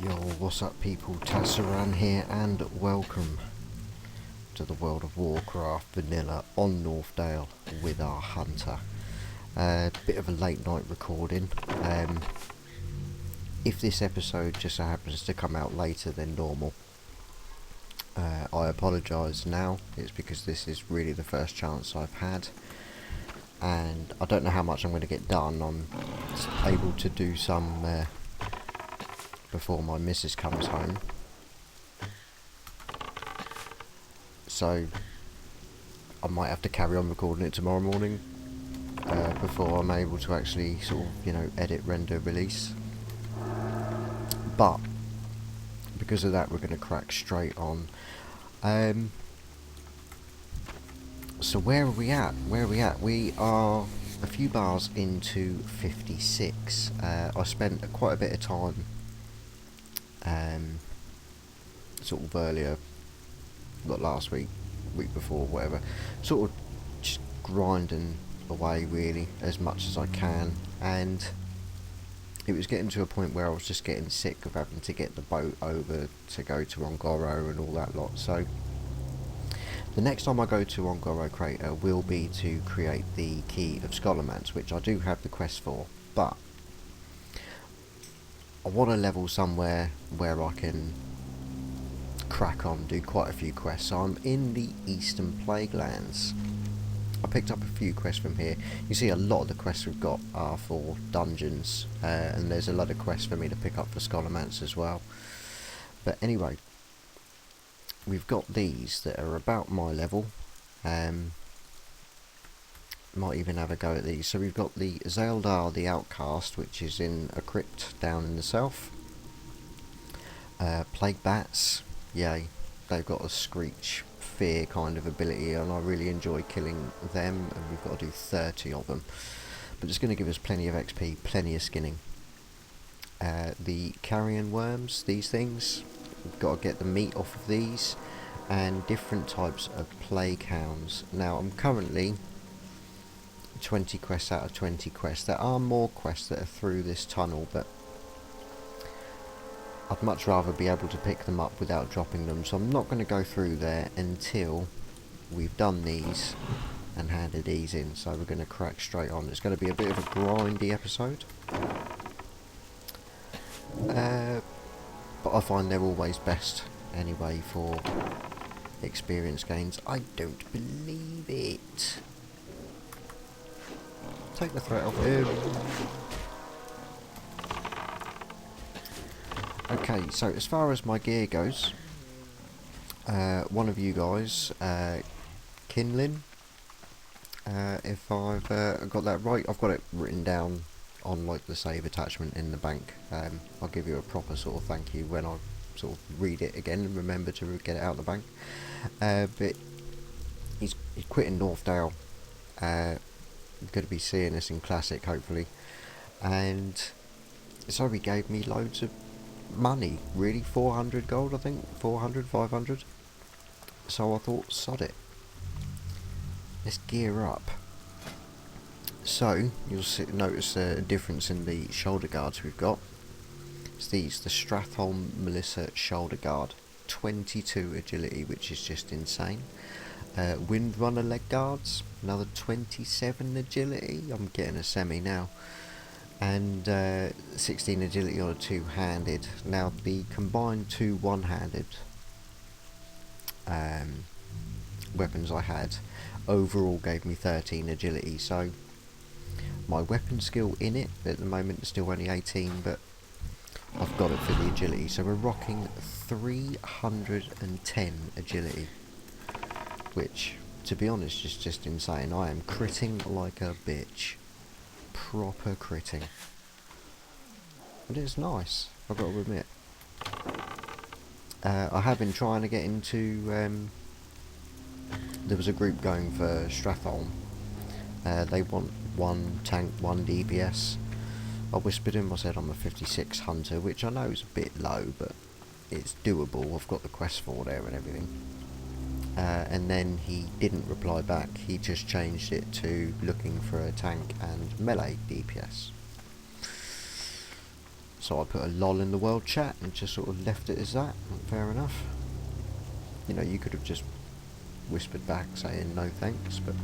Yo, what's up people, Tasaran here and welcome to the World of Warcraft Vanilla on Northdale with our hunter. Bit of a late night recording. If this episode just so happens to come out later than normal, I apologise now. It's because this is really the first chance I've had and I don't know how much I'm going to get done. I'm able to do some before my missus comes home, so I might have to carry on recording it tomorrow morning before I'm able to actually sort of, you know, edit, render, release. But because of that, we're going to crack straight on. So where are we at? We are a few bars into 56. I spent quite a bit of time sort of earlier, not last week, week before, whatever, sort of just grinding away really as much as I can, and it was getting to a point where I was just getting sick of having to get the boat over to go to Ongoro and all that lot. So the next time I go to Ongoro Crater will be to create the Key of Scholomance, which I do have the quest for, but I want to level somewhere where I can crack on, do quite a few quests. So I'm in the Eastern Plaguelands. I picked up a few quests from here. You see a lot of the quests we've got are for dungeons, and there's a lot of quests for me to pick up for Scholomance as well. But anyway, we've got these that are about my level. Might even have a go at these. So we've got the Zeldar the Outcast, which is in a crypt down in the south. Plague Bats, yay, they've got a screech fear kind of ability and I really enjoy killing them, and we've got to do 30 of them, but it's going to give us plenty of XP, plenty of skinning. The carrion worms, these things, we've got to get the meat off of these, and different types of plague hounds. Now I'm currently 20 quests out of 20 quests. There are more quests that are through this tunnel, but I'd much rather be able to pick them up without dropping them, so I'm not going to go through there until we've done these and handed these in. So we're going to crack straight on. It's going to be a bit of a grindy episode, but I find they're always best anyway for experience gains. I don't believe it. Take the threat off him. Okay, so as far as my gear goes, one of you guys, Kinlin, if I've got that right, I've got it written down on like the save attachment in the bank. I'll give you a proper sort of thank you when I sort of read it again and remember to get it out of the bank. But he's quitting Northdale. Going to be seeing this in Classic hopefully, and so he gave me loads of money, really, 400 gold, I think, 400, 500, so I thought, sod it, let's gear up. So you'll notice a difference in the shoulder guards we've got. It's these, the Stratholm Melissa shoulder guard, 22 agility, which is just insane. Windrunner leg guards, another 27 agility, I'm getting a semi now, and 16 agility on a two-handed. Now the combined two one-handed weapons I had overall gave me 13 agility, so my weapon skill in it at the moment is still only 18, but I've got it for the agility, so we're rocking 310 agility, which, to be honest, is just insane. I am critting like a bitch. Proper critting. And it's nice, I've got to admit. I have been trying to get into... there was a group going for Stratholm. They want 1 tank, 1 DPS. I whispered him, I said I'm a 56 hunter, which I know is a bit low, but it's doable. I've got the quest for there and everything. And then he didn't reply back. He just changed it to looking for a tank and melee DPS. So I put a lol in the world chat and just sort of left it as that. Fair enough. You know, you could have just whispered back saying no thanks, but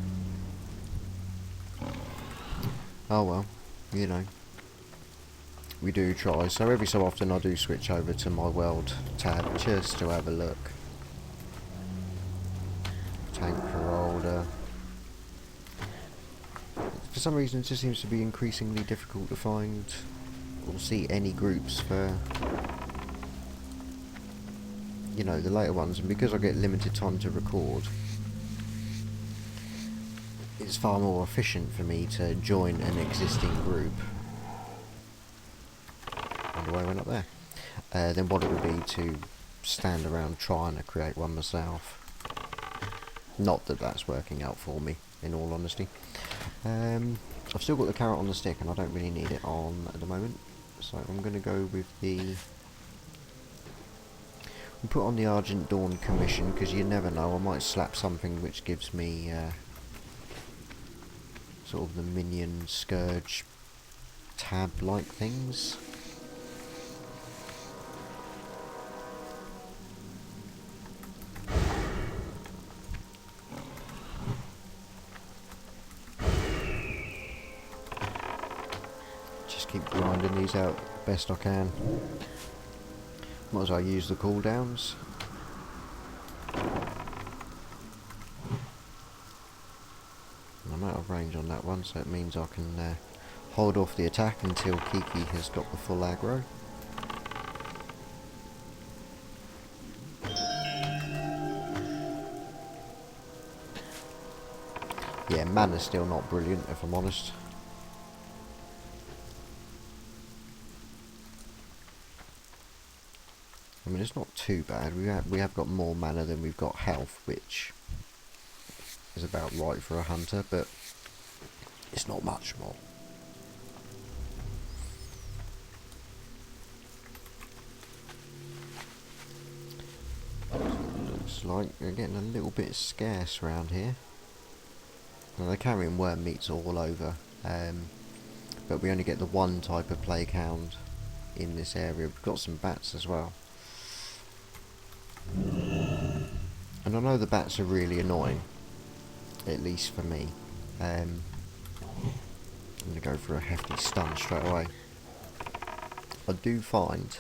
oh well, you know, we do try. So every so often I do switch over to my world tab just to have a look. Tank Herolder. For some reason it just seems to be increasingly difficult to find or see any groups for, you know, the later ones, and because I get limited time to record, it's far more efficient for me to join an existing group. Wonder why I went up there. Than what it would be to stand around trying to create one myself. Not that that's working out for me, in all honesty. I've still got the carrot on the stick and I don't really need it on at the moment, so I'm going to go with the... We'll put on the Argent Dawn commission, because you never know, I might slap something which gives me sort of the minion scourge tab like things. Keep grinding these out best I can. Might as well use the cooldowns. I'm out of range on that one, so it means I can hold off the attack until Kiki has got the full aggro. Yeah, mana's still not brilliant if I'm honest. I mean, it's not too bad. We have got more mana than we've got health, which is about right for a hunter, but it's not much more. Looks like they're getting a little bit scarce around here. Now, they're carrying worm meats all over, but we only get the one type of plague hound in this area. We've got some bats as well. And I know the bats are really annoying, at least for me. I'm going to go for a hefty stun straight away. I do find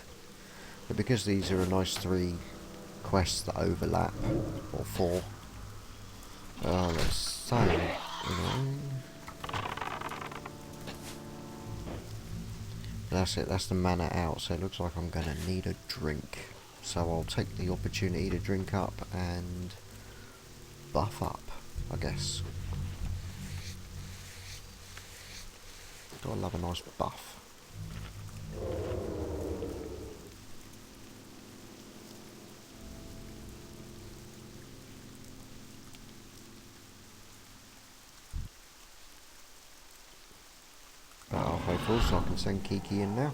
that because these are a nice 3 quests that overlap, or 4, they're so annoying. That's it, that's the mana out, so it looks like I'm going to need a drink. So I'll take the opportunity to drink up and buff up, I guess. Gotta love a nice buff. About halfway full, so I can send Kiki in now.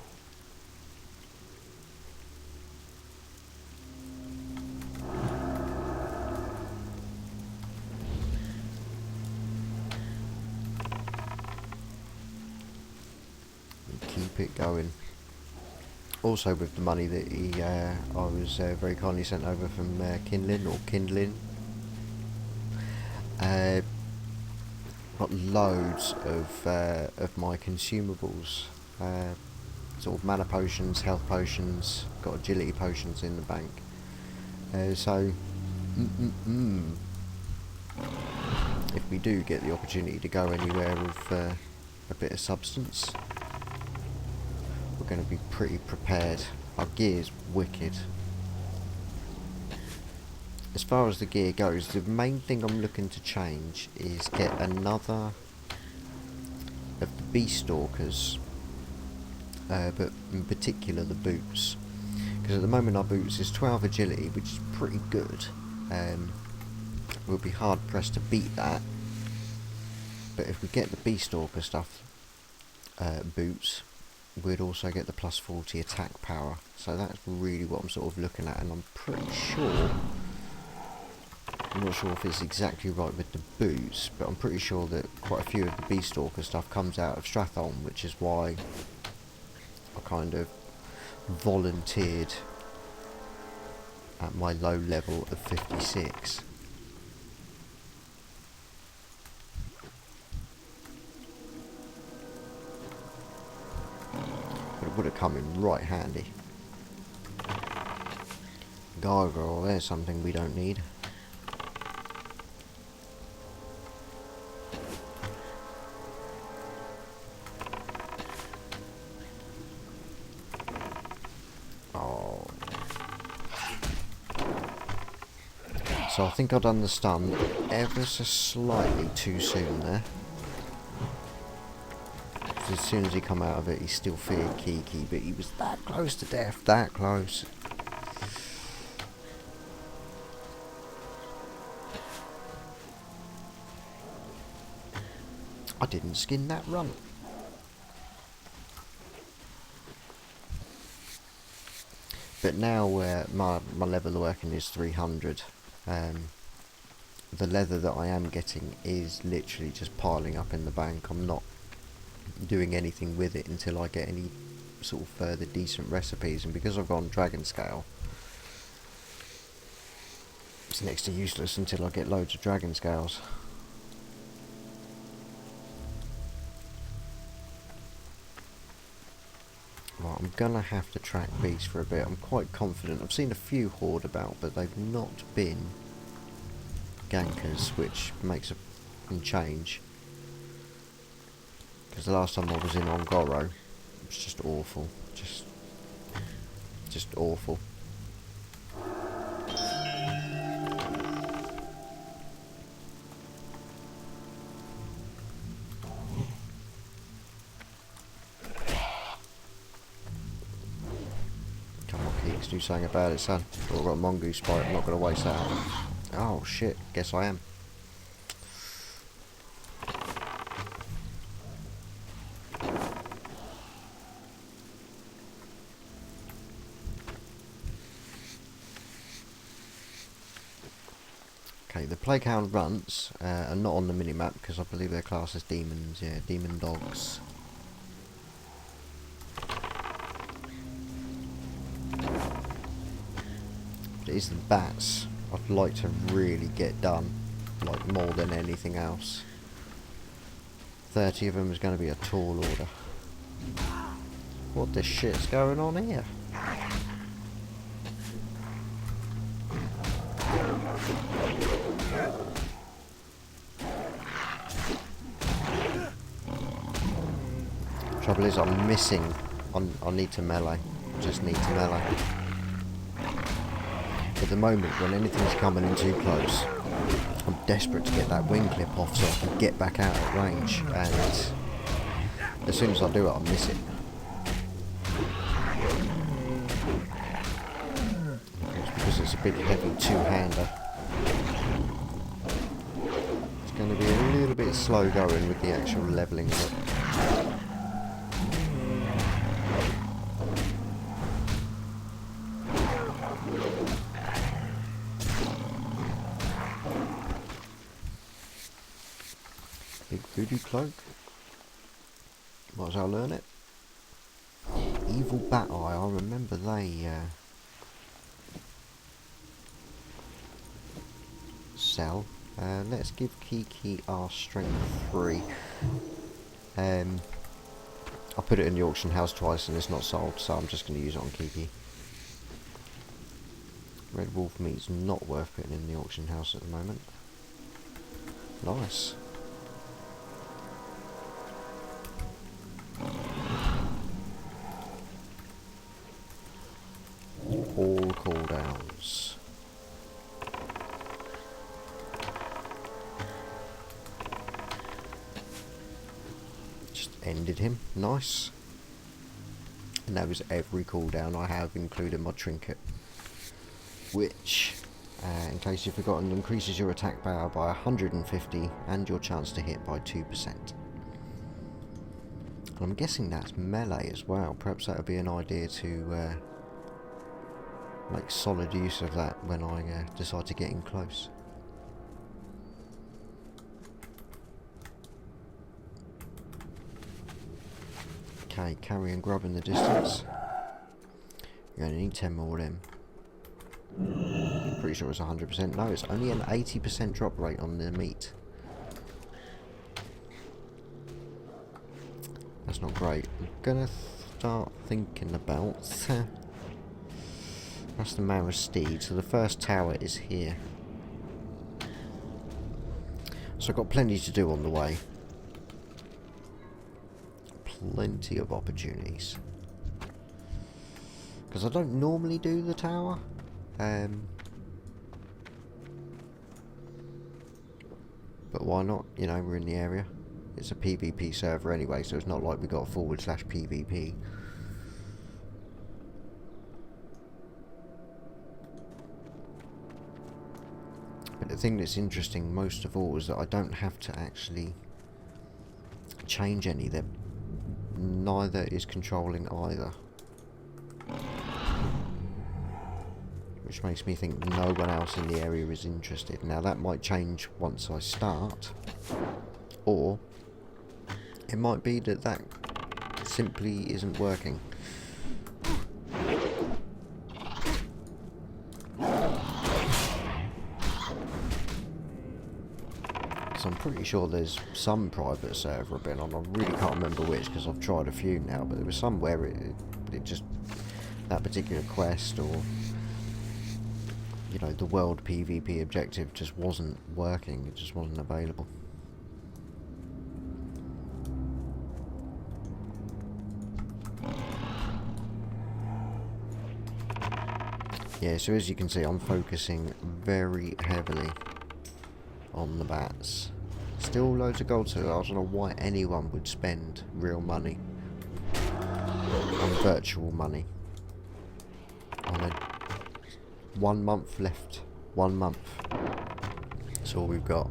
Keep it going. Also, with the money that I was very kindly sent over from Kindlin, got loads of my consumables, sort of mana potions, health potions, got agility potions in the bank. So, if we do get the opportunity to go anywhere with a bit of substance, we're going to be pretty prepared. Our gear's wicked. As far as the gear goes, the main thing I'm looking to change is get another of the Beast Stalkers, but in particular the boots, because at the moment our boots is 12 agility, which is pretty good. We'll be hard pressed to beat that, but if we get the Beast Stalker stuff, boots, we'd also get the plus 40 attack power, so that's really what I'm sort of looking at. And I'm pretty sure, I'm not sure if it's exactly right with the boots, but I'm pretty sure that quite a few of the Beast Stalker stuff comes out of Stratholme, which is why I kind of volunteered at my low level of 56. But it would have come in right handy. Gargoyle, there's something we don't need. So I think I've done the stun ever so slightly too soon there. As soon as he come out of it, he still feared Kiki, but he was that close to death, that close. I didn't skin that run. But now my level of working is 300. The leather that I am getting is literally just piling up in the bank. I'm not doing anything with it until I get any sort of further decent recipes, and because I've gone dragon scale, it's next to useless until I get loads of dragon scales. Right, I'm gonna have to track beasts for a bit. I'm quite confident. I've seen a few horde about, but they've not been gankers, which makes a change. Because the last time I was in Ongoro, it was just awful. Just awful. Come on, Keeks, do something about it, son. I've got a mongoose bite, I'm not going to waste that. Oh shit, guess I am. Okay, the Plague Hound runts are not on the minimap because I believe they're classed as demons, yeah, demon dogs. But it is the bats I'd like to really get done, like more than anything else. 30 of them is going to be a tall order. What the shit's going on here? Trouble is I'm missing, I need to melee, just need to melee. At the moment when anything's coming in too close, I'm desperate to get that wing clip off so I can get back out of range, and as soon as I do it I miss it. It's because it's a big heavy two-hander. It's going to be a little bit slow going with the actual levelling of it. Big voodoo cloak. Might as well learn it. Evil Bat Eye, I remember they sell. Let's give Kiki our strength 3. I put it in the auction house twice and it's not sold, so I'm just going to use it on Kiki. Red wolf meat's not worth putting in the auction house at the moment. Nice. All cooldowns. Just ended him. Nice. And that was every cooldown I have, including my trinket. Which, in case you've forgotten, increases your attack power by 150 and your chance to hit by 2%. And I'm guessing that's melee as well. Perhaps that would be an idea to make solid use of that when I decide to get in close. Okay, carry and grub in the distance. You're going to need 10 more of them. Pretty sure it's 100%. No, it's only an 80% drop rate on the meat. That's not great. I'm gonna start thinking about... That's the Mara Steed. So the first tower is here. So I've got plenty to do on the way. Plenty of opportunities. Because I don't normally do the tower. But why not? You know, we're in the area. It's a PvP server anyway, so it's not like we got a /PvP. But the thing that's interesting most of all is that I don't have to actually change any of them. Neither is controlling either. Which makes me think no one else in the area is interested. Now that might change once I start. Or it might be that that simply isn't working. Because I'm pretty sure there's some private server I've been on. I really can't remember which because I've tried a few now. But there was somewhere it just... that particular quest or... you know, the world PvP objective just wasn't working. It just wasn't available. Yeah, so as you can see, I'm focusing very heavily on the bats. Still loads of gold, so I don't know why anyone would spend real money on virtual money on a 1 month left. 1 month. That's all we've got.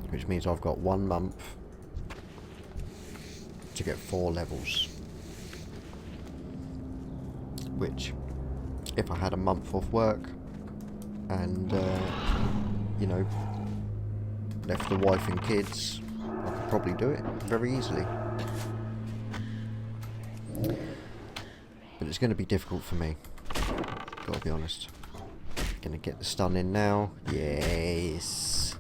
Which means I've got 1 month to get 4 levels. Which, if I had a month off work and, you know, left the wife and kids, I could probably do it very easily. But it's going to be difficult for me. Gotta be honest. Gonna get the stun in now. Yes.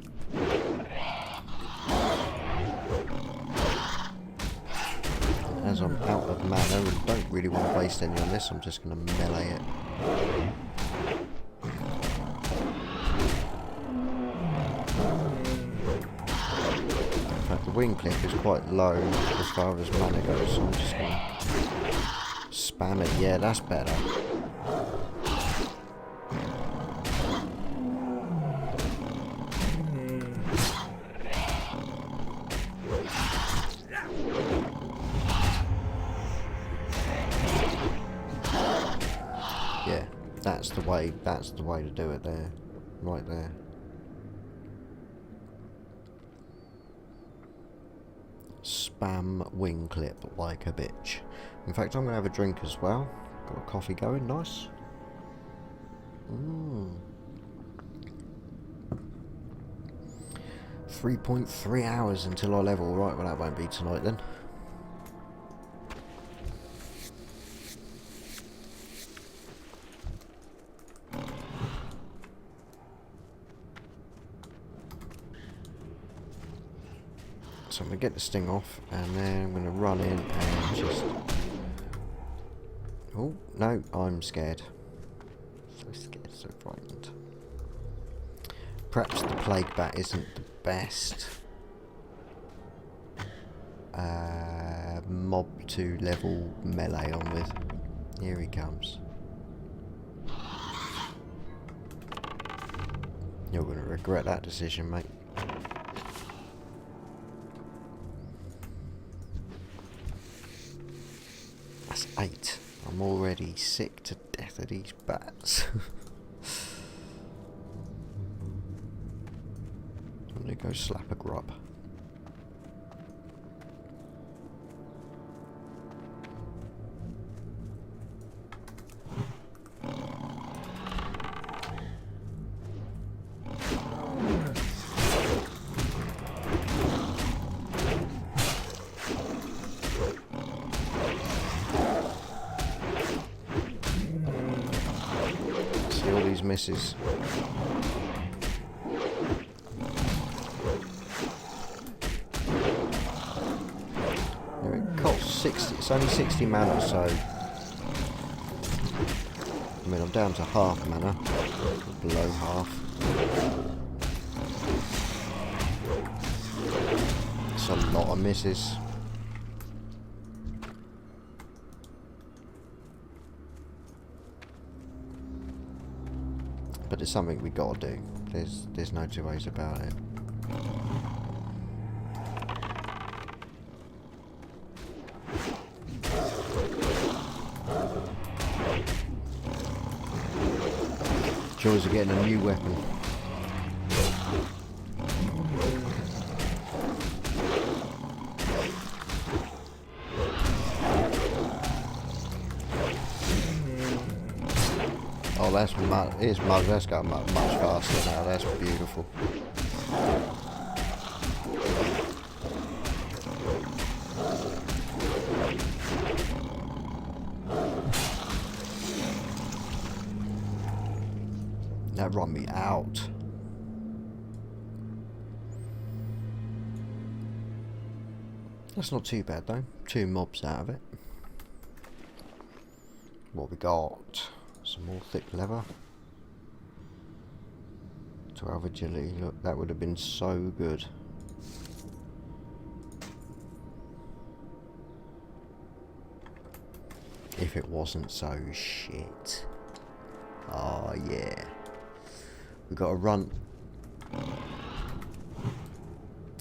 As I'm out of mana and don't really want to waste any on this, I'm just going to melee it. In fact, the wing clip is quite low as far as mana goes, so I'm just going to spam it. Yeah, that's better. Yeah, that's the way to do it there. Right there. Spam wing clip like a bitch. In fact, I'm going to have a drink as well. Got a coffee going, nice. 3.3 hours until I level. Right, well that won't be tonight then. So I'm going to get the sting off and then I'm going to run in and just... Oh, no, I'm scared. So scared, so frightened. Perhaps the plague bat isn't the best mob to level melee on with. Here he comes. You're going to regret that decision, mate. That's 8. I'm already sick to death of these bats. I'm gonna go slap a grub. these misses. It costs 60. It's only 60 mana, so I mean I'm down to half mana, below half. It's a lot of misses. But it's something we gotta do. There's no two ways about it. Joys of getting a new weapon. Oh, that's going much faster now. That's beautiful. That run me out. That's not too bad though. 2 mobs out of it. What we got? Some more thick leather. 12 agility. Look, that would have been so good. If it wasn't so shit. Oh yeah. We got a runt.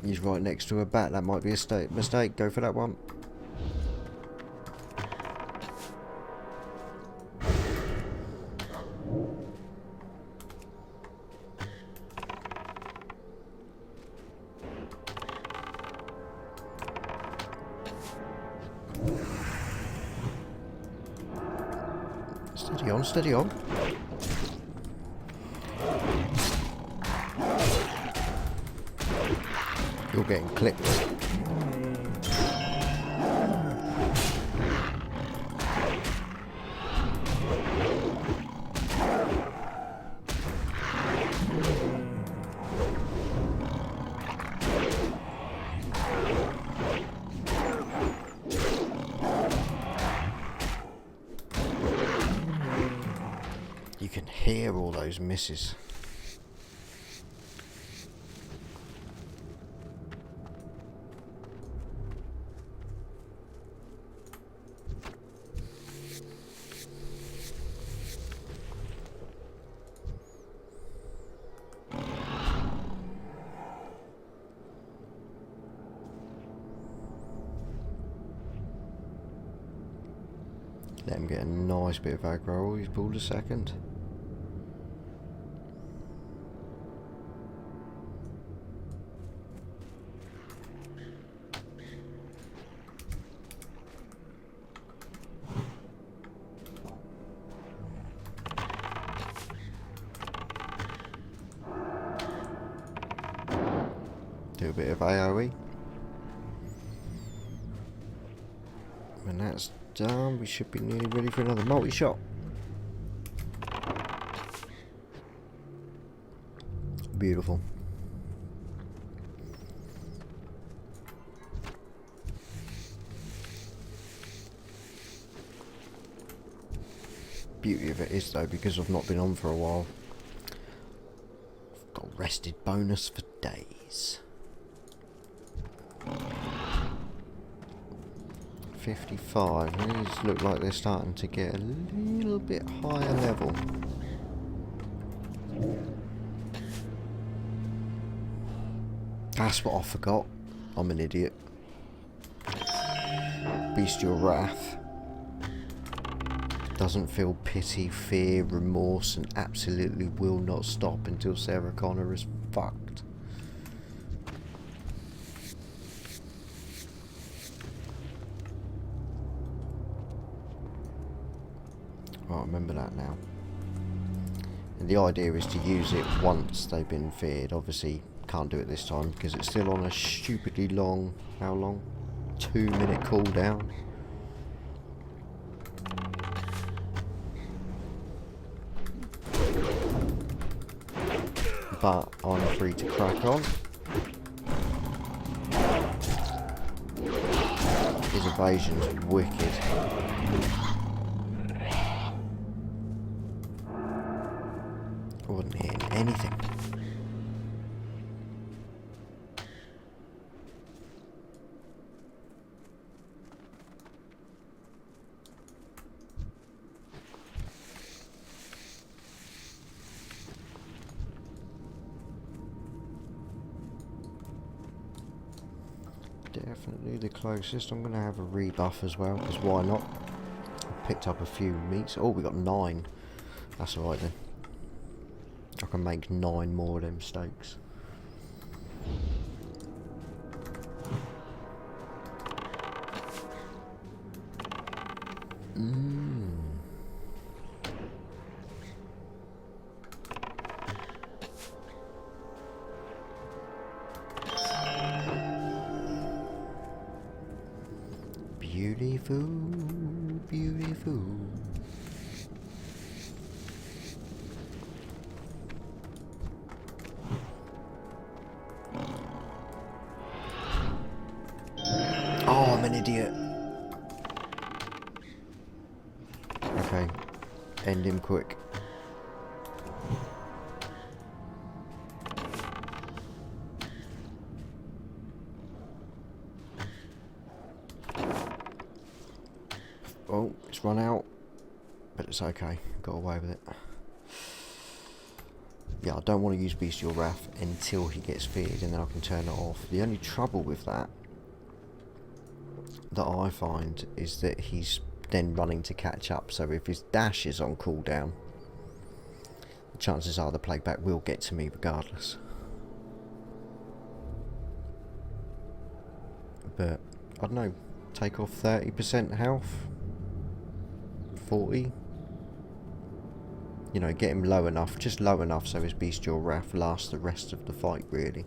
He's right next to a bat. That might be a mistake. Go for that one. Steady on, steady on. You're getting clipped. You can hear all those misses. Let him get a nice bit of aggro. He's pulled a second. Do a bit of AoE. When that's done, we should be nearly ready for another multi-shot. Beautiful. Beauty of it is though, because I've not been on for a while, I've got a rested bonus for days. 55. These look like they're starting to get a little bit higher level. That's what I forgot. I'm an idiot. Bestial Wrath doesn't feel pity, fear, remorse, and absolutely will not stop until Sarah Connor is fucked. I remember that now. And the idea is to use it once they've been feared. Obviously can't do it this time because it's still on a stupidly long, how long? 2-minute cooldown. but I'm free to crack on. His evasion's wicked. I wasn't hitting anything. Definitely the closest. I'm going to have a rebuff as well, because why not? I picked up a few meats. Oh, we got 9. That's alright then. I can make 9 more of them steaks. Beautiful, beautiful. Oh, I'm an idiot. Okay, end him quick. Oh, it's run out, but it's okay. Got away with it. Yeah, I don't want to use Bestial Wrath until he gets feared, and then I can turn it off. The only trouble with that I find is that he's then running to catch up. So if his dash is on cooldown, the chances are the plague back will get to me regardless. But I don't know, take off 30% health. 40, you know, get him low enough, just low enough so his Bestial Wrath lasts the rest of the fight really,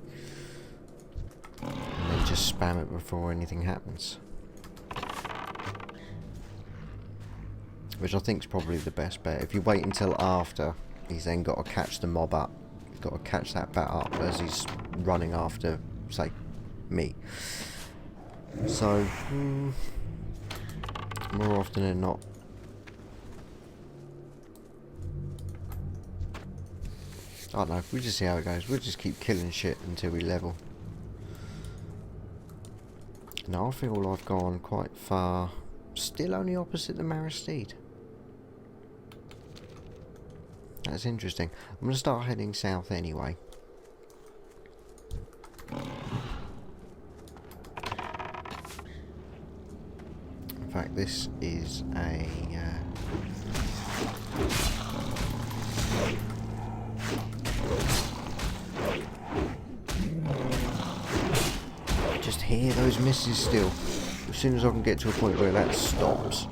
and then just spam it before anything happens, which I think is probably the best bet. If you wait until after he's then got to catch the mob up, you've got to catch that bat up as he's running after, say, me. So more often than not, I don't know, we'll just see how it goes. We'll just keep killing shit until we level. Now I feel I've gone quite far. Still only opposite the Maristede. That's interesting. I'm going to start heading south anyway. In fact, this is a... just hear those misses still. As soon as I can get to a point where that stops.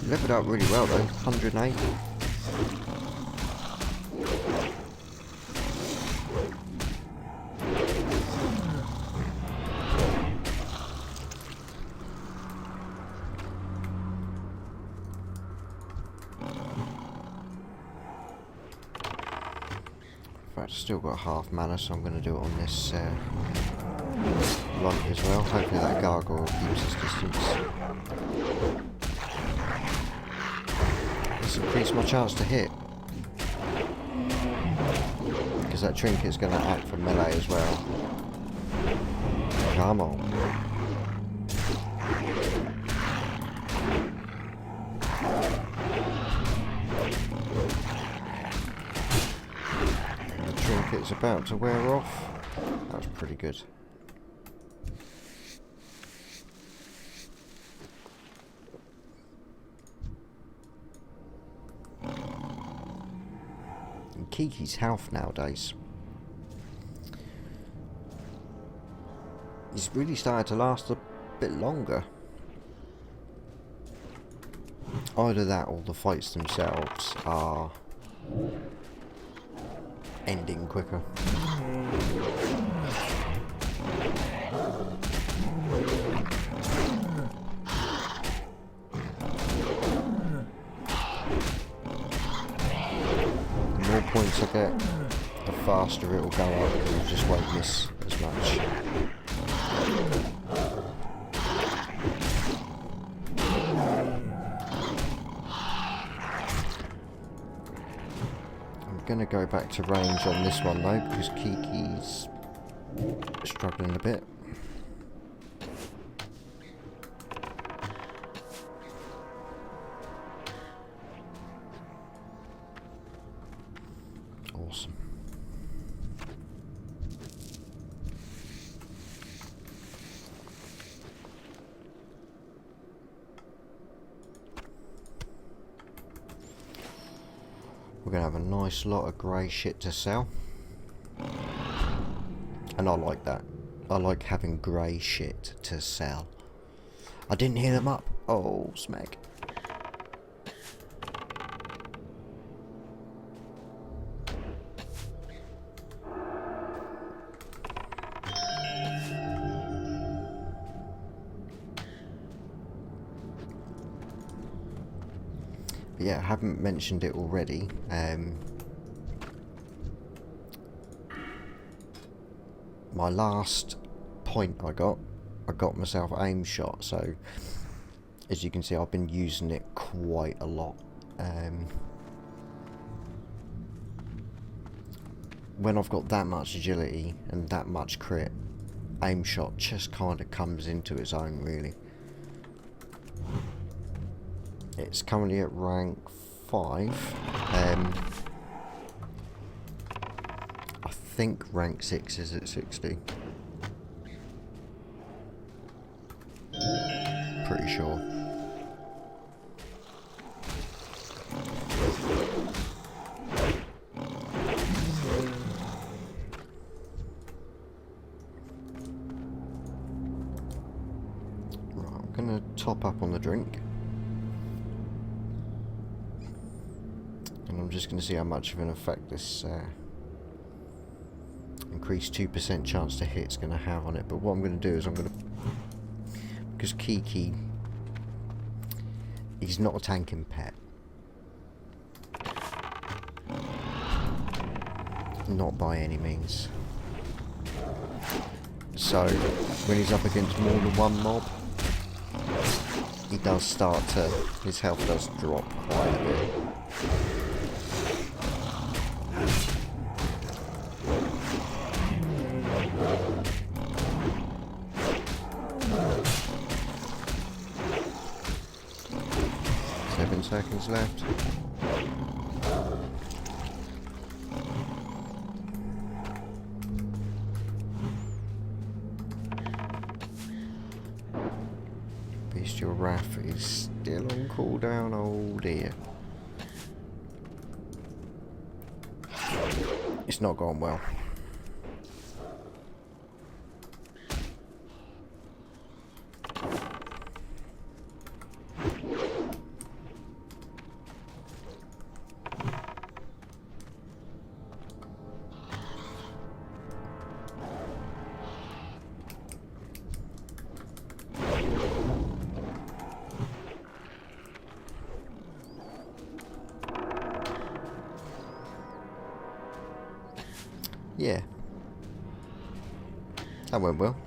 Leveled up really well though, 108. In fact, I've still got half mana, so I'm going to do it on this runt as well. Hopefully that gargoyle keeps his distance. Let's increase my chance to hit, because that trinket's going to act for melee as well. Come on. The trinket's about to wear off. That was pretty good. Kiki's health nowadays, he's really started to last a bit longer. Either that or the fights themselves are ending quicker. Points I get, the faster it will go up, because you just won't miss as much. I'm going to go back to range on this one though, because Kiki's struggling a bit. Awesome. We're going to have a nice lot of grey shit to sell. And I like that. I like having grey shit to sell. I didn't hear them up. Oh, smack. But yeah, I haven't mentioned it already. My last point I got myself aim shot, so as you can see I've been using it quite a lot. When I've got that much agility and that much crit, aim shot just kind of comes into its own really. It's currently at rank 5. I think rank 6 is at 60. Pretty sure. Right, I'm gonna top up on the drink. And I'm just going to see how much of an effect this increased 2% chance to hit is going to have on it. But what I'm going to do is I'm going to, because Kiki, he's not a tanking pet. Not by any means. So when he's up against more than one mob, he does start to, his health does drop quite a bit. Seconds left. Bestial Wrath is still on cooldown, oh dear. It's not gone well. Yeah, that went well.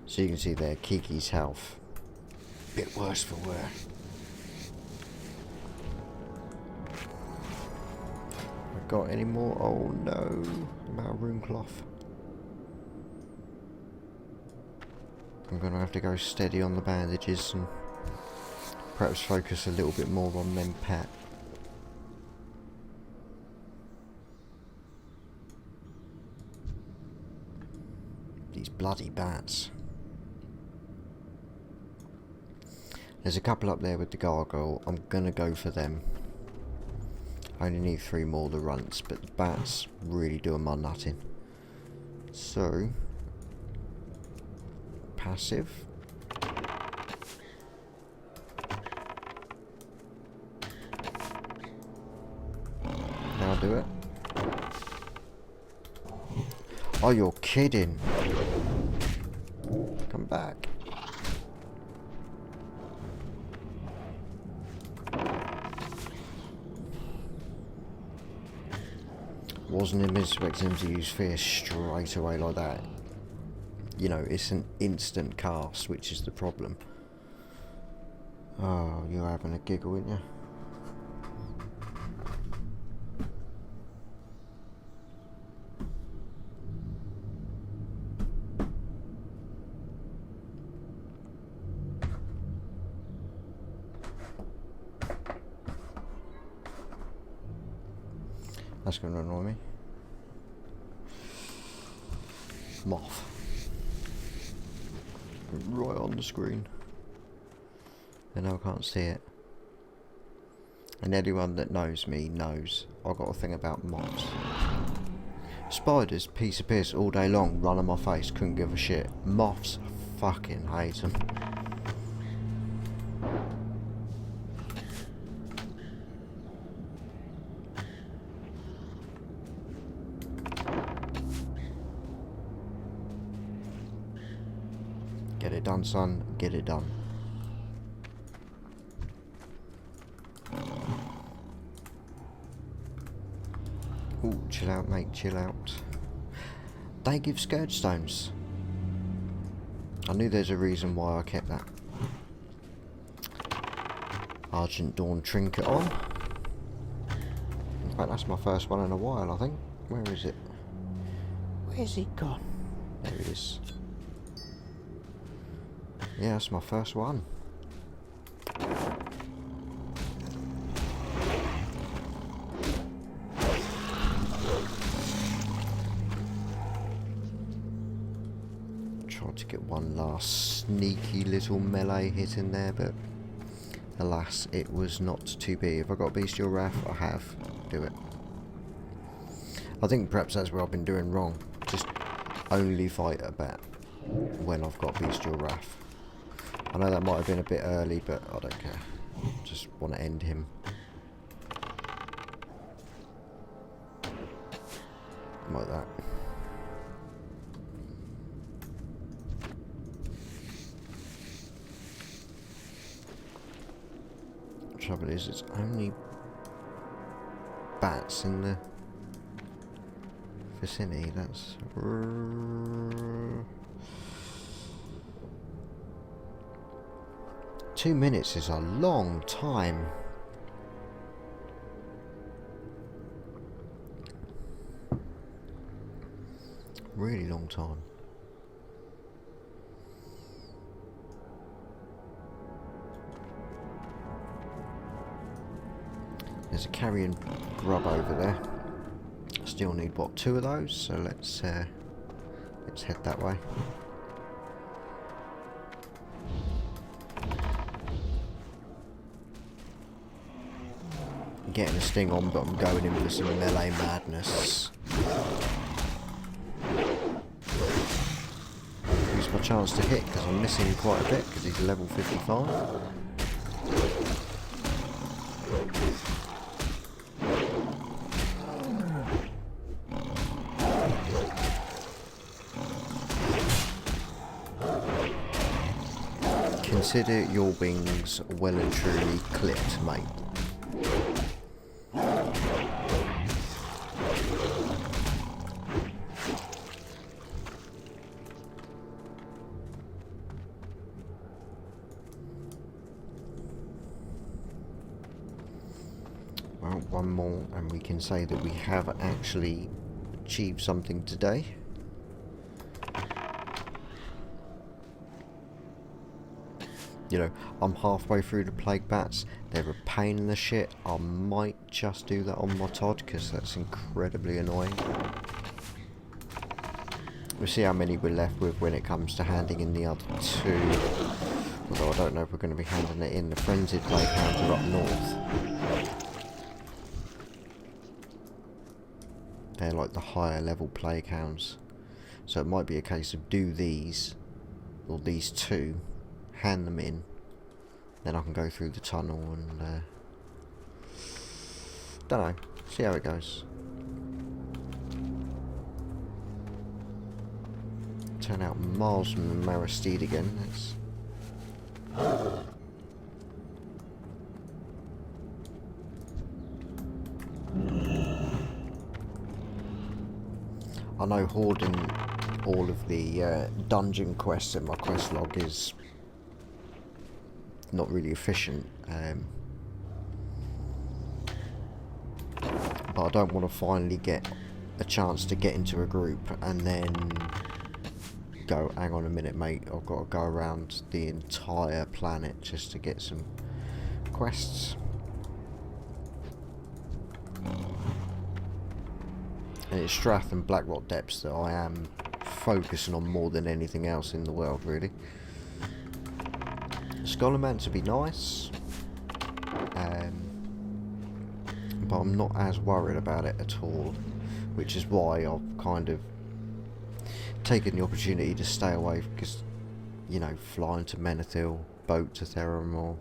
So you can see there, Kiki's health, bit worse for wear. I got any more? Oh no, I'm out of room cloth. I'm going to have to go steady on the bandages and perhaps focus a little bit more on them pet. These bloody bats. There's a couple up there with the gargoyle. I'm going to go for them. I only need 3 more of the runts, but the bats really doing my nutting. So passive. Now do it. Oh, you're kidding. Come back. Wasn't expecting him to use fear straight away like that. You know, it's an instant cast, which is the problem. Oh, you're having a giggle, aren't you? That's going to annoy me. Moth. Right on the screen. And now I can't see it. And anyone that knows me knows I've got a thing about moths. Spiders, piece of piss all day long, run on my face, couldn't give a shit. Moths, fucking hate them. Get it done, son. Get it done. Ooh, chill out, mate. Chill out. They give scourge stones. I knew there's a reason why I kept that Argent Dawn trinket on. In fact, that's my first one in a while, I think. Where is it? Where's he gone? There it is. Yeah, that's my first one. Tried to get one last sneaky little melee hit in there, but alas, it was not to be. If I got Bestial Wrath, I have. Do it. I think perhaps that's what I've been doing wrong. Just only fight a bat when I've got Bestial Wrath. I know that might have been a bit early, but I don't care. Just want to end him. Like that. The trouble is, it's only bats in the vicinity. That's... 2 minutes is a long time. Really long time. There's a carrion grub over there. Still need what, 2 of those? So let's head that way. Getting a sting on, but I'm going in for some melee madness. Use my chance to hit because I'm missing quite a bit because he's level 55. Consider your wings well and truly clipped, mate. Well, one more and we can say that we have actually achieved something today. You know, I'm halfway through the plague bats. They're a pain in the shit. I might just do that on my Todd because that's incredibly annoying. We'll see how many we're left with when it comes to handing in the other 2. Although I don't know if we're going to be handing it in. The frenzied plague hounds are up north. They're like the higher level plague hounds. So it might be a case of do these, or these 2, hand them in, then I can go through the tunnel and don't know, see how it goes. turn out miles from the Maristede again. It's I know hoarding all of the dungeon quests in my quest log is not really efficient, but I don't want to finally get a chance to get into a group and then go, hang on a minute mate, I've got to go around the entire planet just to get some quests. And it's Strath and Blackrock Depths that I am focusing on more than anything else in the world, really. Scholarmance would be nice, but I'm not as worried about it at all, which is why I've kind of taken the opportunity to stay away, because, you know, flying to Menethil, boat to Theramore,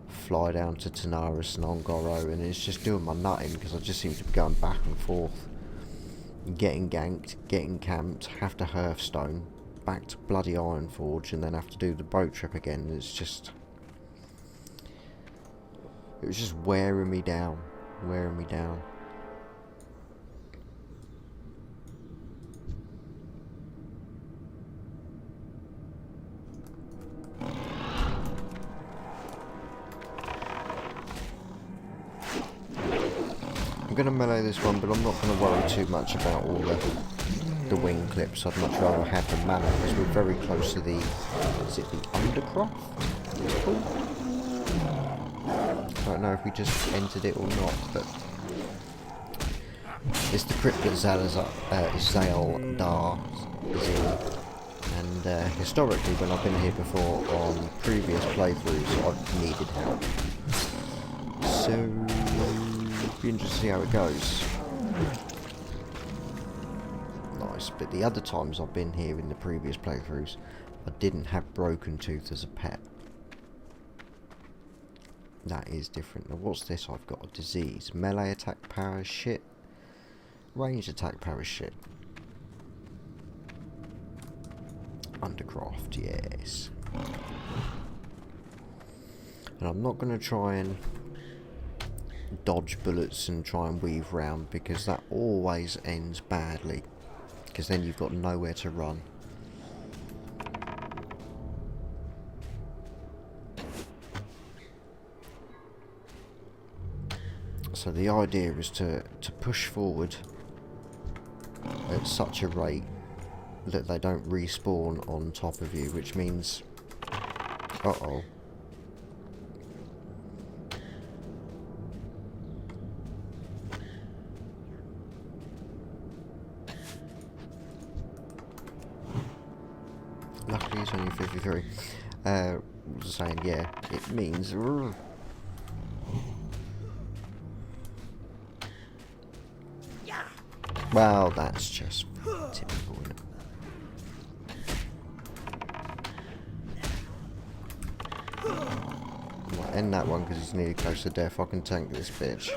fly down to Tanaris and Ongoro, and it's just doing my nutting because I just seem to be going back and forth, getting ganked, getting camped, have to Hearthstone, back to bloody Ironforge, and then have to do the boat trip again. It's just, it was just wearing me down, wearing me down. I'm going to melee this one, but I'm not going to worry too much about all the wing clips. I'd much rather have the mana, because we're very close to the, is it the Undercroft? It's called? I don't know if we just entered it or not, but it's the crypt that Zaldar is in. And historically, when I've been here before on previous playthroughs, I've needed help. So be interested to see how it goes. Nice, but the other times I've been here in the previous playthroughs, I didn't have Broken Tooth as a pet. That is different. Now what's this I've got? A disease. Melee attack power shit. Range attack power shit. Undercroft, yes. And I'm not going to try and dodge bullets and try and weave round, because that always ends badly, because then you've got nowhere to run. So the idea is to push forward at such a rate that they don't respawn on top of you, which means, uh-oh, luckily it's only 53. What was I saying? Yeah, it means, well, that's just typical, isn't it? Well, end that one because he's nearly close to death. I can tank this bitch.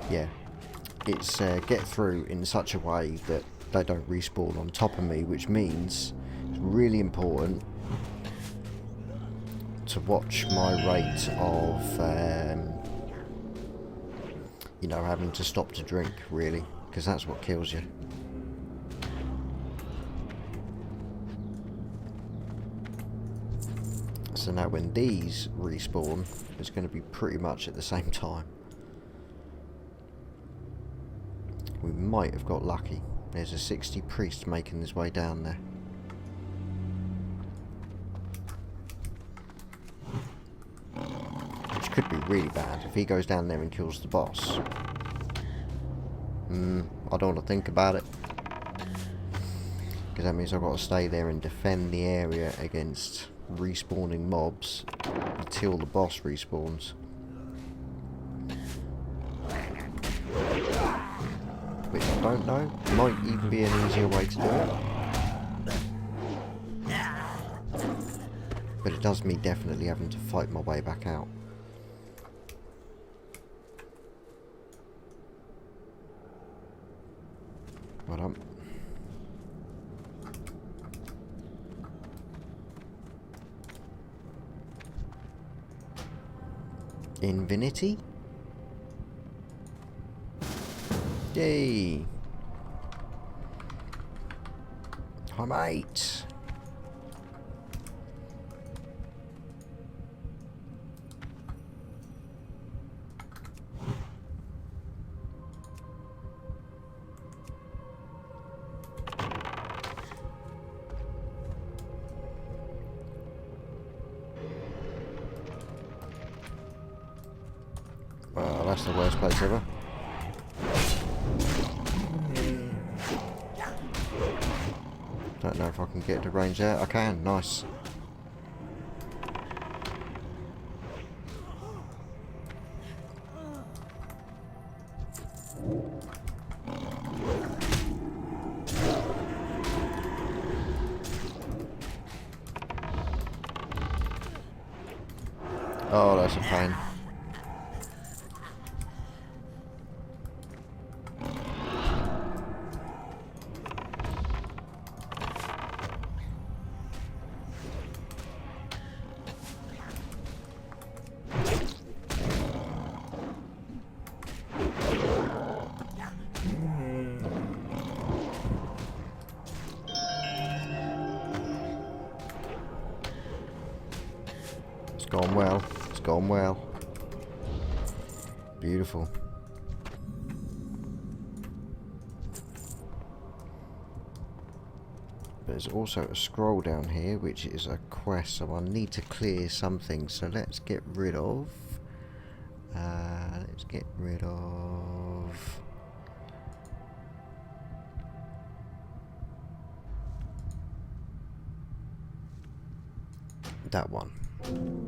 Yeah, it's get through in such a way that they don't respawn on top of me, which means it's really important to watch my rate of, you know, having to stop to drink, really, because that's what kills you. So now when these respawn, it's going to be pretty much at the same time. We might have got lucky. There's a 60 priest making his way down there. Which could be really bad if he goes down there and kills the boss. I don't want to think about it, because that means I've got to stay there and defend the area against respawning mobs until the boss respawns. Which I don't know, might even be an easier way to do it. But it does mean definitely having to fight my way back out. Well done. Infinity? Yay! Hi, mate! Well, that's the worst place ever. Don't know if I can get to range there. I can, nice. Oh, that's a pain. It's gone well. It's gone well. Beautiful. There's also a scroll down here, which is a quest, so I need to clear something. So let's get rid of. That one,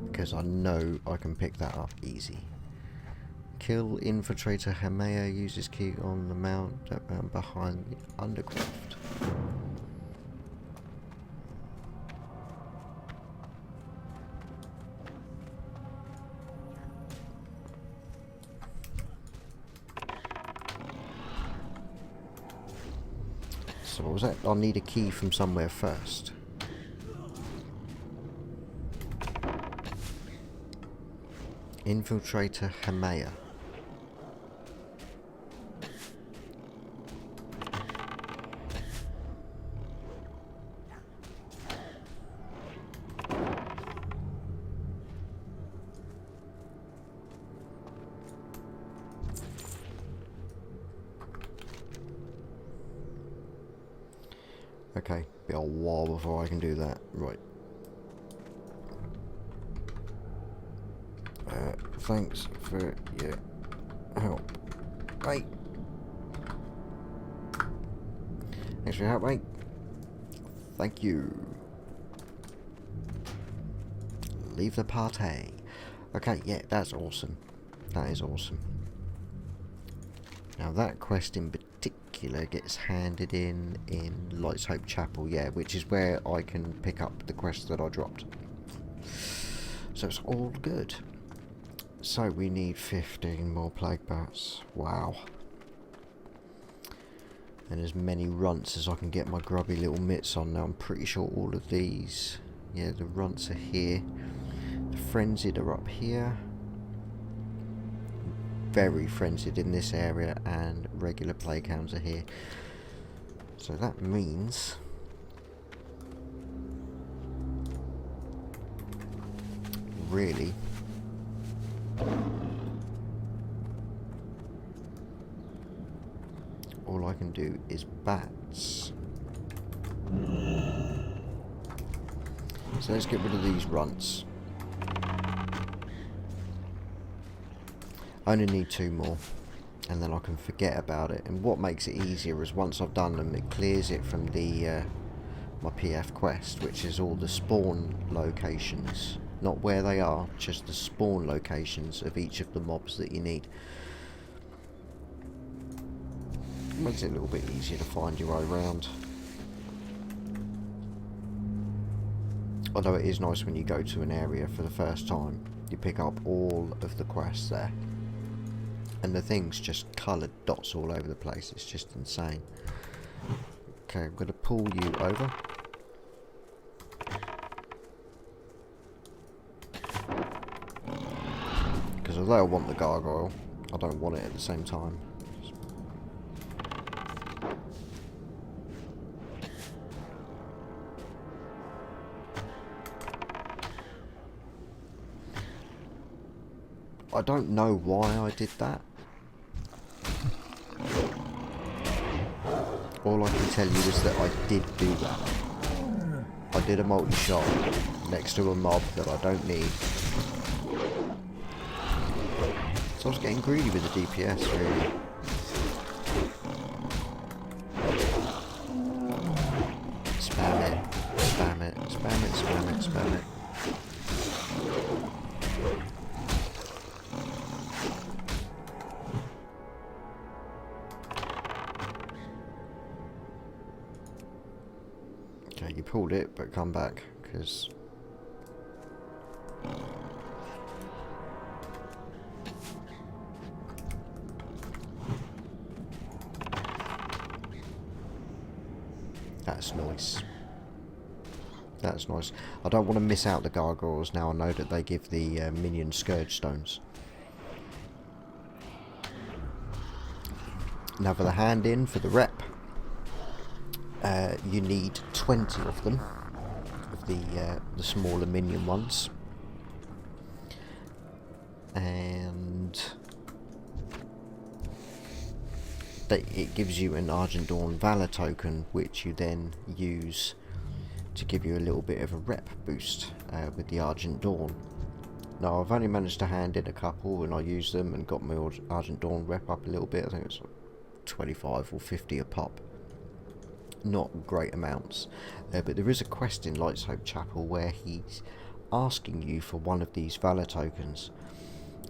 because I know I can pick that up easy. Kill infiltrator Hamea, uses key on the mount behind the undercroft. So what was that? I'll need a key from somewhere first. Infiltrator Hamea. Okay, be a while before I can do that. Right. Thanks for your help, mate. Thanks for your help, mate. Thank you. Leave the party. Okay, yeah, that's awesome. That is awesome. Now that quest in particular gets handed in Light's Hope Chapel, yeah, which is where I can pick up the quest that I dropped. So it's all good. So we need 15 more plague bats. Wow. And as many runts as I can get my grubby little mitts on. Now I'm pretty sure all of these, yeah, the runts are here. The frenzied are up here. Very frenzied in this area, and regular plague hounds are here. So that means really all I can do is bats. So let's get rid of these runts. I only need 2 more, and then I can forget about it. And what makes it easier is once I've done them, it clears it from the my PF quest, which is all the spawn locations. Not where they are, just the spawn locations of each of the mobs that you need. It makes it a little bit easier to find your way around. Although it is nice when you go to an area for the first time, you pick up all of the quests there. And the thing's just coloured dots all over the place, it's just insane. Okay, I'm going to pull you over. Because although I want the gargoyle, I don't want it at the same time. I don't know why I did that. All I can tell you is that I did do that. I did a multi-shot next to a mob that I don't need. So I was getting greedy with the DPS, really. Spam it, spam it, spam it, spam it, spam it. Okay, you pulled it, but come back, because... That's nice. That's nice. I don't want to miss out the gargoyles now I know that they give the minion scourge stones. Now for the hand in, for the rep, you need 20 of them, of the smaller minion ones. And it gives you an Argent Dawn Valor token, which you then use to give you a little bit of a rep boost with the Argent Dawn. Now I've only managed to hand in a couple, and I used them and got my Argent Dawn rep up a little bit. I think it's 25 or 50 a pop. Not great amounts, but there is a quest in Light's Hope Chapel where he's asking you for one of these Valor tokens.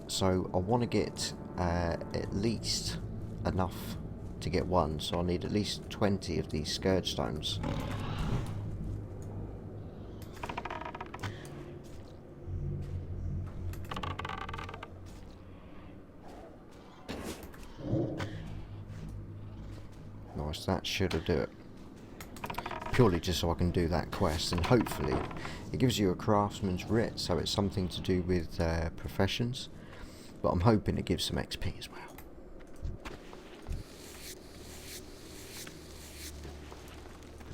So I want to get at least enough to get one, so I need at least 20 of these Scourge Stones. Nice, that should do it. Purely just so I can do that quest, and hopefully it gives you a craftsman's writ, so it's something to do with professions, but I'm hoping it gives some XP as well.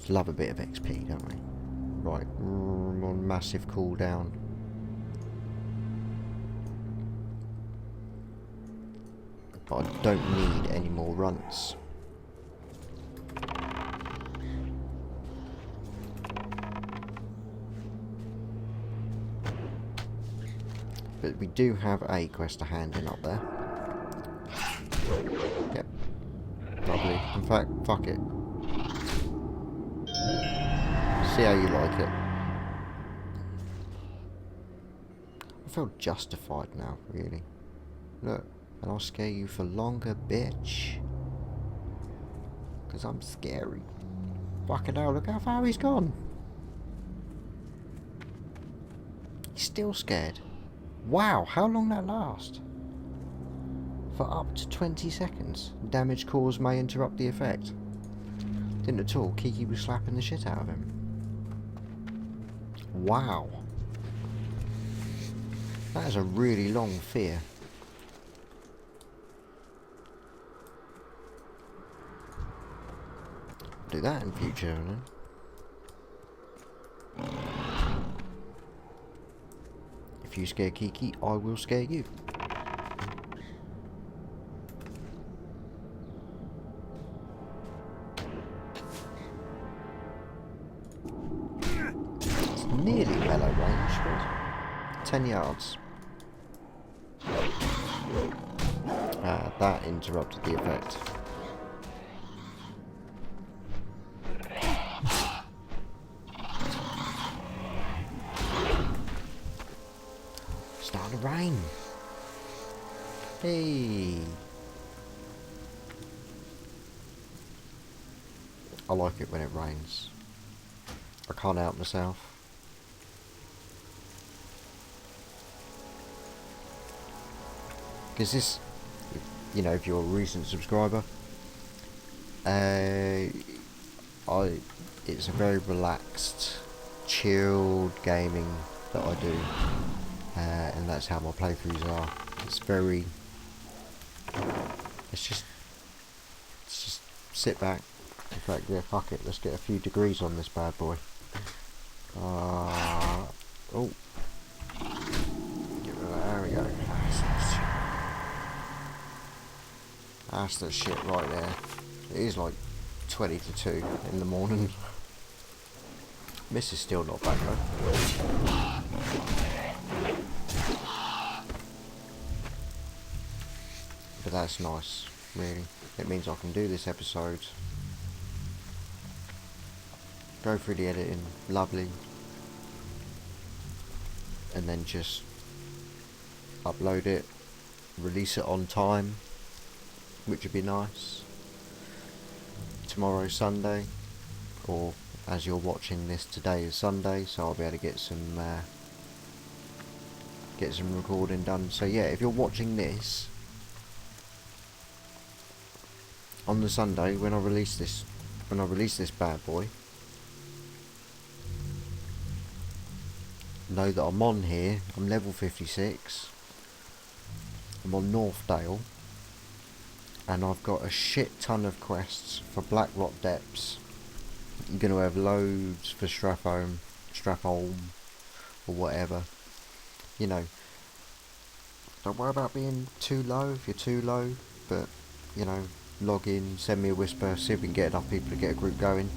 Love a bit of XP, don't we? Right, on massive cooldown. But I don't need any more runts. But we do have a quest to hand in up there. Yep. Lovely. In fact, fuck it. See how you like it. I feel justified now, really. Look, and I'll scare you for longer, bitch. Because I'm scary. Fucking hell, look how far he's gone. He's still scared. Wow, how long that last? For up to 20 seconds. Damage caused may interrupt the effect. Didn't at all. Kiki was slapping the shit out of him. Wow. That is a really long fear. Do that in future, then. If you scare Kiki, I will scare you. Nearly melee range, but 10 yards. That interrupted the effect. Starting to rain. Hey. I like it when it rains. I can't help myself. Because this, you know, if you're a recent subscriber, it's a very relaxed, chilled gaming that I do, and that's how my playthroughs are. It's very, it's just sit back. In fact, yeah, fuck it, let's get a few degrees on this bad boy. Oh, there we go. That's the shit right there. It is like 20 to 2 in the morning. Miss is still not back though. But that's nice, really. It means I can do this episode, go through the editing, lovely, and then just upload it, release it on time, which would be nice. Tomorrow's Sunday, or as you're watching this, today is Sunday, so I'll be able to get some recording done. So yeah, if you're watching this on the Sunday when I release this bad boy, know that I'm on here. I'm level 56. I'm on Northdale, and I've got a shit ton of quests for Blackrock Depths. I'm going to have loads for Strathholm, or whatever. You know, don't worry about being too low if you're too low, but, you know, log in, send me a whisper, see if we can get enough people to get a group going.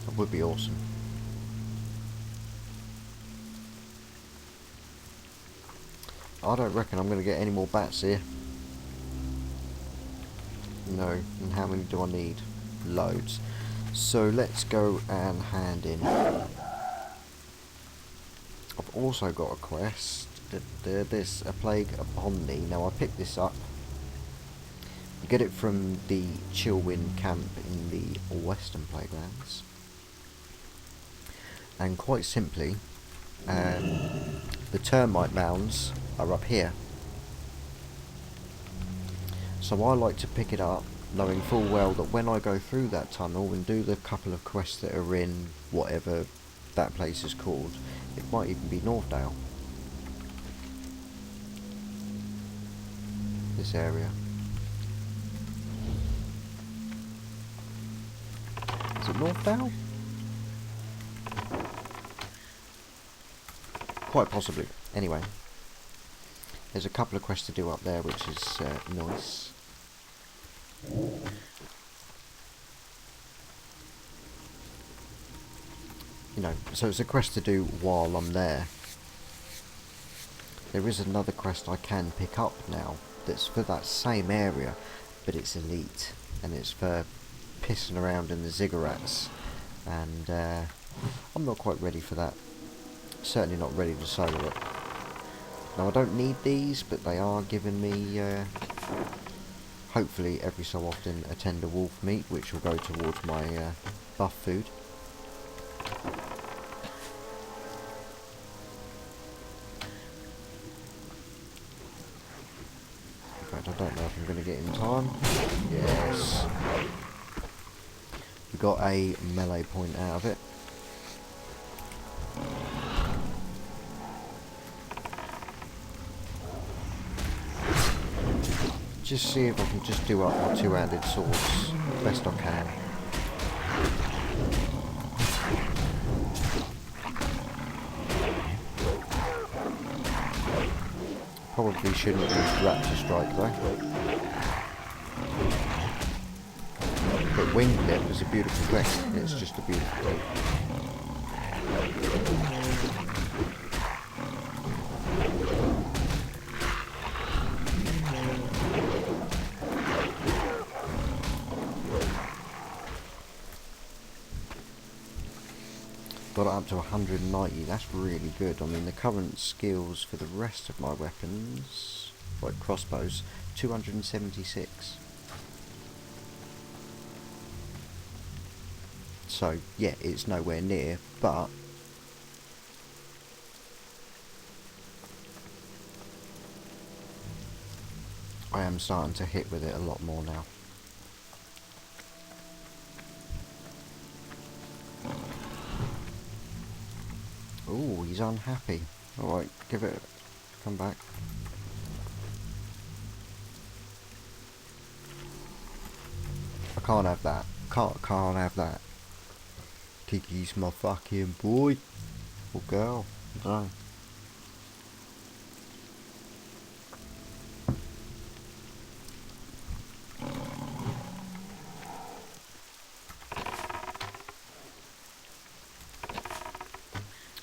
That would be awesome. I don't reckon I'm going to get any more bats here. No, and how many do I need? Loads. So let's go and hand in. I've also got a quest. There's a plague upon thee. Now I picked this up. You get it from the Chillwind camp in the Western Playgrounds. And quite simply, the termite mounds are up here. So I like to pick it up, knowing full well that when I go through that tunnel and do the couple of quests that are in whatever that place is called, it might even be Northdale. This area. Is it Northdale? Quite possibly. Anyway, there's a couple of quests to do up there, which is nice. You know, so it's a quest to do while I'm there. There is another quest I can pick up now that's for that same area, but it's elite, and it's for pissing around in the ziggurats, and I'm not quite ready for that. Certainly not ready to solo it. Now I don't need these, but they are giving me hopefully every so often a tender wolf meat, which will go towards my buff food. In fact, I don't know if I'm going to get in time. Yes. We got a melee point out of it. Just see if I can just do up my two-handed swords best I can. Probably shouldn't use Raptor Strike though. But Wing Clip is a beautiful thing. It's just a beautiful thing. Got it up to 190, that's really good. I mean, the current skills for the rest of my weapons, like crossbows, 276. So, yeah, it's nowhere near, but I am starting to hit with it a lot more now. Oh, he's unhappy. Alright, give it... come back. I can't have that. Can't have that. Tiki's my fucking boy. Or girl. I don't know.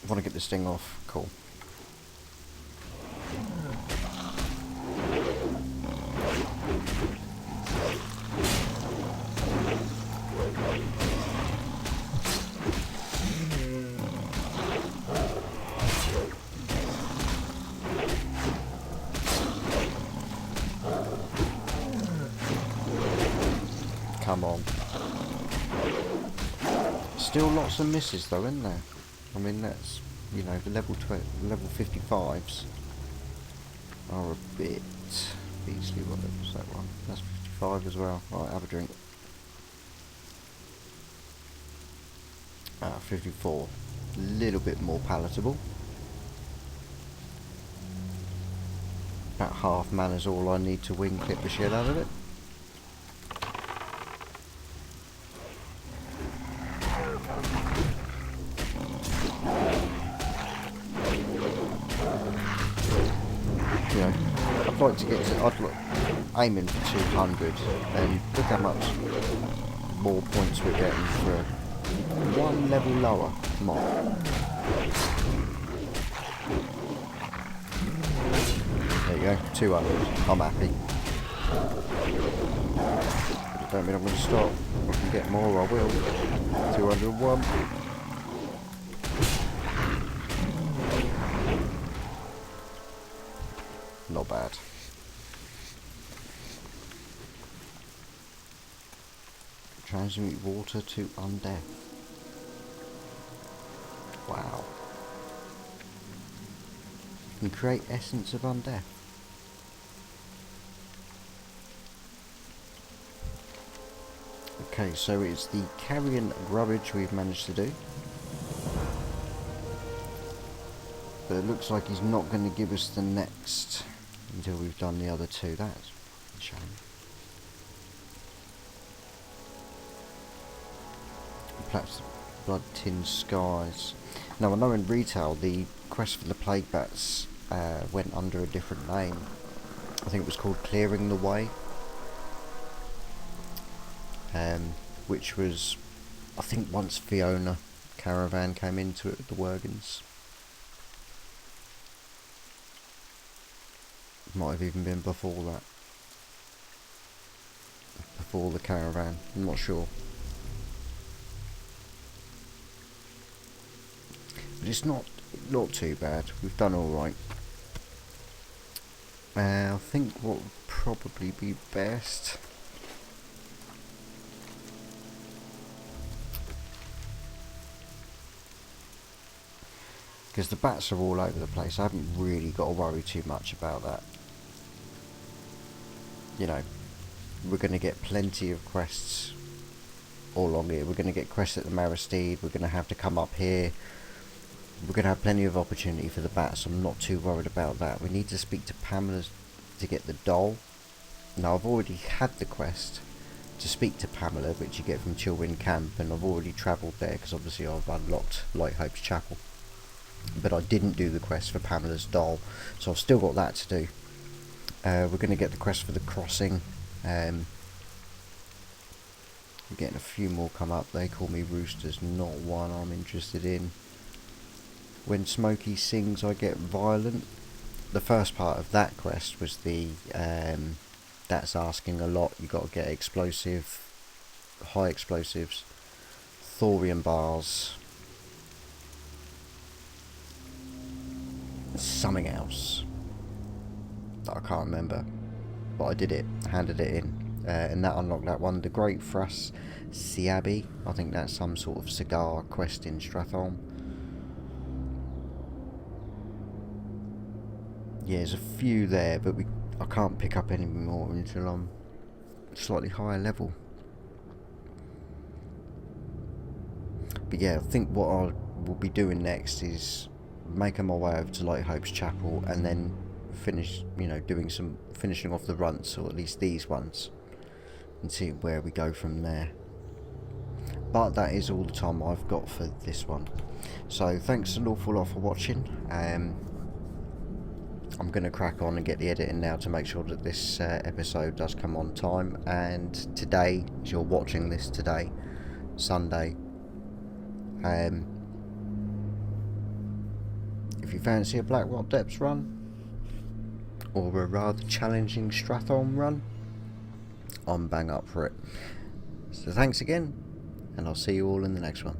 I want to get this thing off. Cool. Come on. Still lots of misses though, isn't there? I mean, that's, you know, the level 55s are a bit beastly. What was that one? That's 55 as well. Right, have a drink. 54. A little bit more palatable. About half mana's all I need to wing clip the shit out of it. You know, I'd like to get to, aiming for 200, and look how much more points we're getting for one level lower. Come on. There you go, 200. I'm happy. Don't mean I'm going to stop. If I can get more, I will. 201. Not bad. Transmute water to undeath. Wow. You can create essence of undeath. Okay, so it's the carrion grubbage we've managed to do. But it looks like he's not going to give us the next until we've done the other two. That's a shame. Perhaps blood tinged skies. Now I know in retail the quest for the plague bats went under a different name. I think it was called Clearing the Way. Which was, I think, once Fiona caravan came into it with the Worgans. Might have even been before that. Before the caravan, I'm not sure. But it's not too bad. We've done alright. I think what would probably be best, because the bats are all over the place, I haven't really got to worry too much about that. You know, we're going to get plenty of quests all along here. We're going to get quests at the Maristede, we're going to have to come up here. We're going to have plenty of opportunity for the bats. I'm not too worried about that. We need to speak to Pamela to get the doll. Now, I've already had the quest to speak to Pamela, which you get from Chilwyn Camp, and I've already travelled there because obviously I've unlocked Light Hope's Chapel. But I didn't do the quest for Pamela's doll, so I've still got that to do. We're going to get the quest for the crossing. We're getting a few more come up. They call me roosters, not one I'm interested in. When Smokey sings I get violent. The first part of that quest was the that's asking a lot. You got to get explosive, high explosives, thorium bars, something else that I can't remember, but I did it, handed it in, and that unlocked that one. The Great Frus Siabi, I think that's some sort of cigar quest in Stratholme. Yeah, there's a few there, but I can't pick up any more until I'm slightly higher level. But yeah, I think what I will be doing next is making my way over to Light Hope's Chapel, and then finish, doing some finishing off the runs, or at least these ones, and see where we go from there. But that is all the time I've got for this one. So thanks an awful lot for watching. I'm going to crack on and get the editing now to make sure that this episode does come on time. And today, as you're watching this today, Sunday, if you fancy a Blackrock Depths run, or a rather challenging Strathholm run, I'm bang up for it. So thanks again, and I'll see you all in the next one.